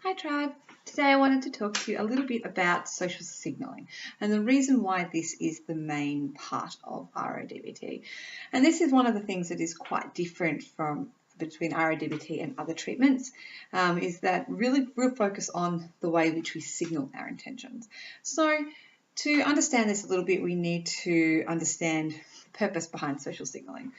Hi Tribe! Today I wanted to talk to you a little bit about social signalling and the reason why this is the main part of RO-DBT. And this is one of the things that is quite different between RO-DBT and other treatments, is that we'll focus on the way in which we signal our intentions. So to understand this a little bit, we need to understand the purpose behind social signalling.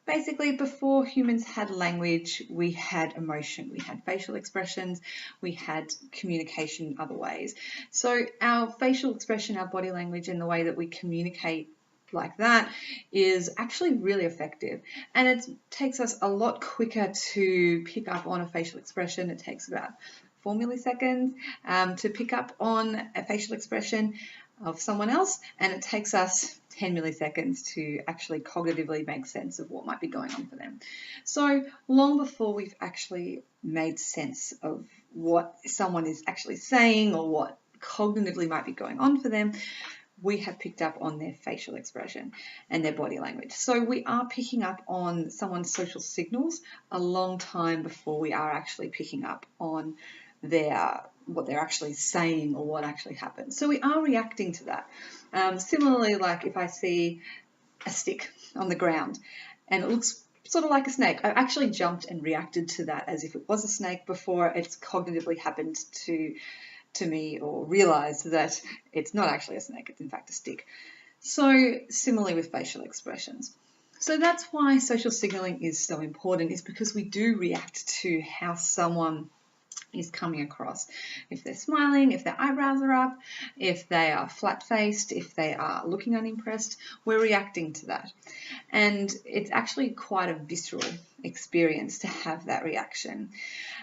Basically, before humans had language, we had emotion, we had facial expressions, we had communication in other ways. So our facial expression, our body language, and the way that we communicate like that is actually really effective. And it takes us a lot quicker to pick up on a facial expression. It takes about 4 milliseconds to pick up on a facial expression of someone else, and it takes us 10 milliseconds to actually cognitively make sense of what might be going on for them. So long before we've actually made sense of what someone is actually saying or what cognitively might be going on for them, we have picked up on their facial expression and their body language. So we are picking up on someone's social signals a long time before we are actually picking up on what they're actually saying or what actually happens. So we are reacting to that. Similarly, like if I see a stick on the ground and it looks sort of like a snake, I actually jumped and reacted to that as if it was a snake before it's cognitively happened to me or realized that it's not actually a snake, it's in fact a stick. So similarly with facial expressions. So that's why social signaling is so important, is because we do react to how someone is coming across. If they're smiling, if their eyebrows are up, if they are flat-faced, if they are looking unimpressed, we're reacting to that. And it's actually quite a visceral experience to have that reaction.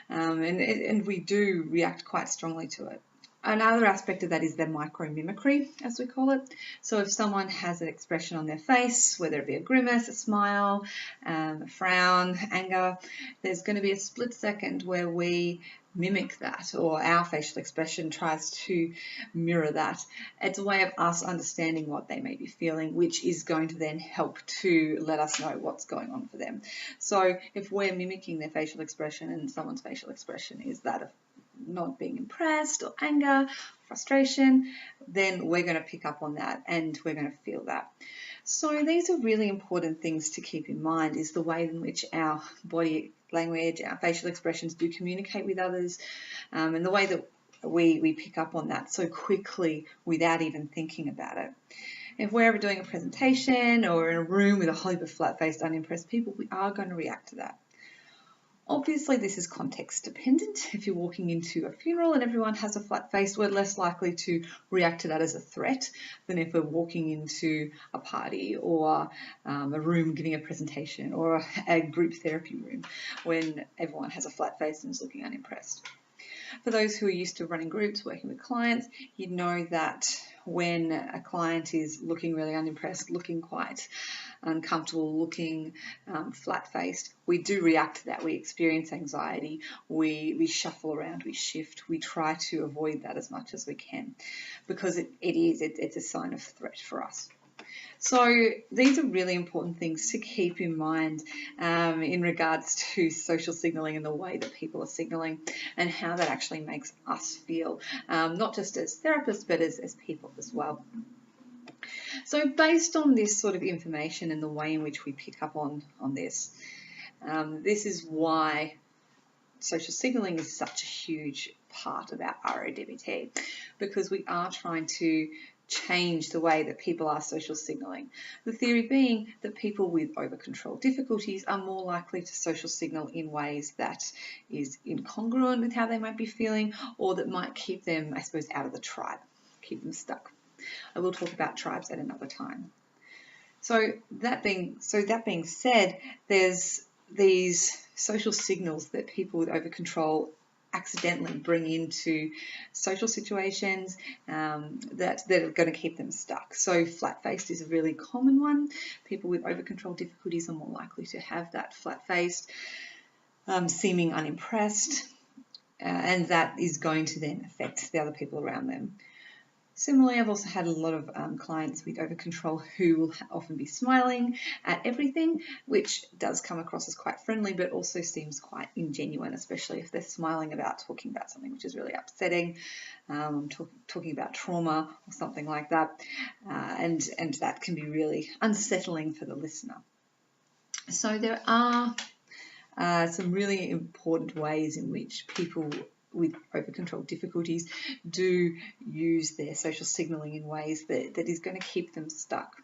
And we do react quite strongly to it. Another aspect of that is the micro-mimicry, as we call it. So if someone has an expression on their face, whether it be a grimace, a smile, a frown, anger, there's going to be a split second where we mimic that, or our facial expression tries to mirror that. It's a way of us understanding what they may be feeling, which is going to then help to let us know what's going on for them. So if we're mimicking their facial expression and someone's facial expression is that of not being impressed or anger, frustration, then we're going to pick up on that and we're going to feel that. So these are really important things to keep in mind, is the way in which our body language, our facial expressions do communicate with others, and the way that we pick up on that so quickly without even thinking about it. If we're ever doing a presentation or in a room with a whole heap of flat-faced, unimpressed people, we are going to react to that. Obviously, this is context dependent. If you're walking into a funeral and everyone has a flat face, we're less likely to react to that as a threat than if we're walking into a party or a room giving a presentation or a group therapy room when everyone has a flat face and is looking unimpressed. For those who are used to running groups, working with clients, you know that when a client is looking really unimpressed, looking quite uncomfortable, looking flat-faced, we do react to that. We experience anxiety, we shuffle around, we shift, we try to avoid that as much as we can, because it's a sign of threat for us. So these are really important things to keep in mind in regards to social signalling and the way that people are signalling and how that actually makes us feel, not just as therapists, but as people as well. So based on this sort of information and the way in which we pick up on this, this is why social signalling is such a huge part of our RO-DBT, because we are trying to change the way that people are social signalling. The theory being that people with over-control difficulties are more likely to social signal in ways that is incongruent with how they might be feeling, or that might keep them, I suppose, out of the tribe, keep them stuck. I will talk about tribes at another time. So that being said, there's these social signals that people with over-control accidentally bring into social situations that are going to keep them stuck. So flat-faced is a really common one. People with over-control difficulties are more likely to have that flat-faced, seeming unimpressed, and that is going to then affect the other people around them. Similarly, I've also had a lot of clients with over-control who will often be smiling at everything, which does come across as quite friendly, but also seems quite ingenuine, especially if they're smiling about talking about something which is really upsetting, talking about trauma or something like that, and that can be really unsettling for the listener. So there are some really important ways in which people with over-control difficulties do use their social signalling in ways that is going to keep them stuck.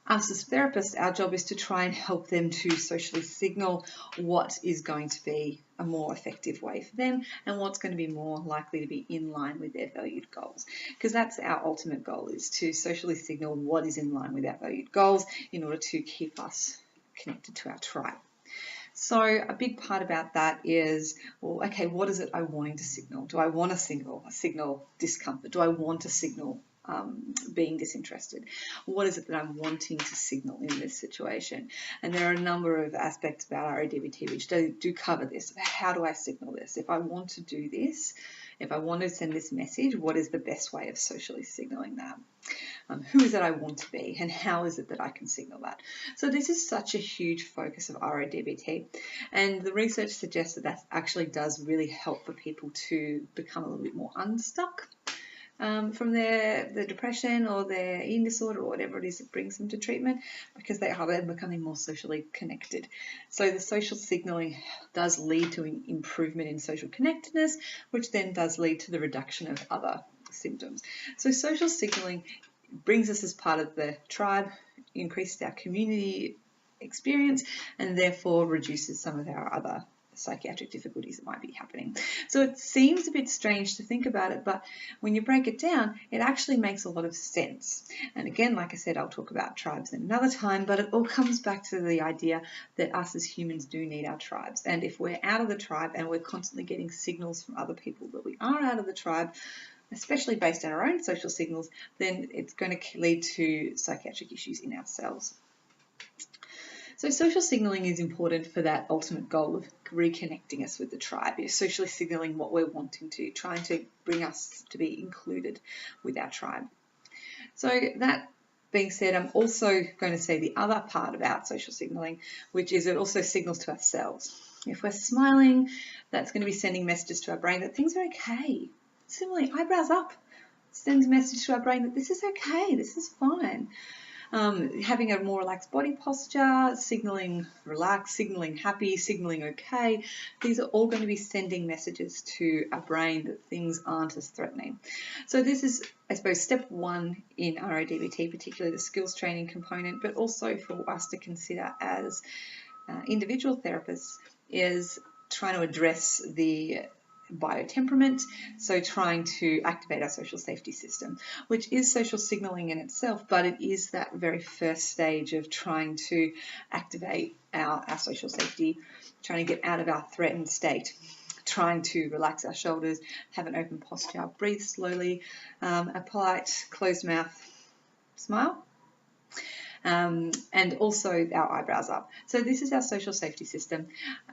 Us as therapists, our job is to try and help them to socially signal what is going to be a more effective way for them and what's going to be more likely to be in line with their valued goals. Because that's our ultimate goal, is to socially signal what is in line with our valued goals in order to keep us connected to our tribe. So a big part about that is, well, okay, what is it I'm wanting to signal? Do I want to signal discomfort? Do I want to signal being disinterested? What is it that I'm wanting to signal in this situation? And there are a number of aspects about RO-DBT which do cover this. How do I signal this? If I want to do this, if I want to send this message, what is the best way of socially signaling that? Who is it I want to be, and how is it that I can signal that? So this is such a huge focus of RO-DBT, and the research suggests that that actually does really help for people to become a little bit more unstuck from their depression or their eating disorder or whatever it is that brings them to treatment, because they are becoming more socially connected. So the social signalling does lead to an improvement in social connectedness, which then does lead to the reduction of other symptoms. So social signalling brings us as part of the tribe, increases our community experience, and therefore reduces some of our other psychiatric difficulties that might be happening. So it seems a bit strange to think about it, but when you break it down, it actually makes a lot of sense. And again, like I said, I'll talk about tribes in another time, but it all comes back to the idea that us as humans do need our tribes. And if we're out of the tribe and we're constantly getting signals from other people that we are out of the tribe, especially based on our own social signals, then it's going to lead to psychiatric issues in ourselves. So social signalling is important for that ultimate goal of reconnecting us with the tribe. You're socially signalling what we're wanting to, trying to bring us to be included with our tribe. So that being said, I'm also going to say the other part about social signalling, which is it also signals to ourselves. If we're smiling, that's going to be sending messages to our brain that things are okay. Similarly, eyebrows up sends a message to our brain that this is okay, this is fine. Having a more relaxed body posture, signaling relaxed, signaling happy, signaling okay, these are all going to be sending messages to our brain that things aren't as threatening. So this is, I suppose, step one in RO-DBT, particularly the skills training component, but also for us to consider as individual therapists, is trying to address the biotemperament, so trying to activate our social safety system, which is social signalling in itself, but it is that very first stage of trying to activate our social safety, trying to get out of our threatened state, trying to relax our shoulders, have an open posture, breathe slowly, a polite closed mouth smile, and also our eyebrows up. So this is our social safety system,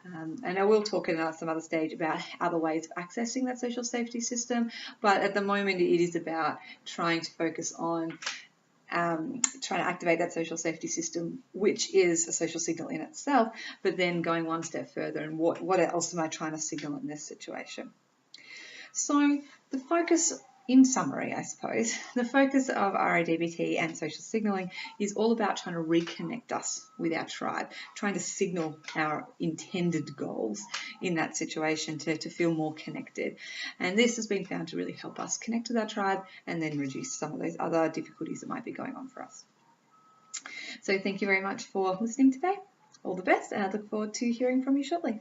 and I will talk in some other stage about other ways of accessing that social safety system, but at the moment it is about trying to focus on trying to activate that social safety system, which is a social signal in itself, but then going one step further and what else am I trying to signal in this situation. So the focus, in summary, I suppose, the focus of RO-DBT and social signalling is all about trying to reconnect us with our tribe, trying to signal our intended goals in that situation to feel more connected. And this has been found to really help us connect with our tribe and then reduce some of those other difficulties that might be going on for us. So thank you very much for listening today. All the best, and I look forward to hearing from you shortly.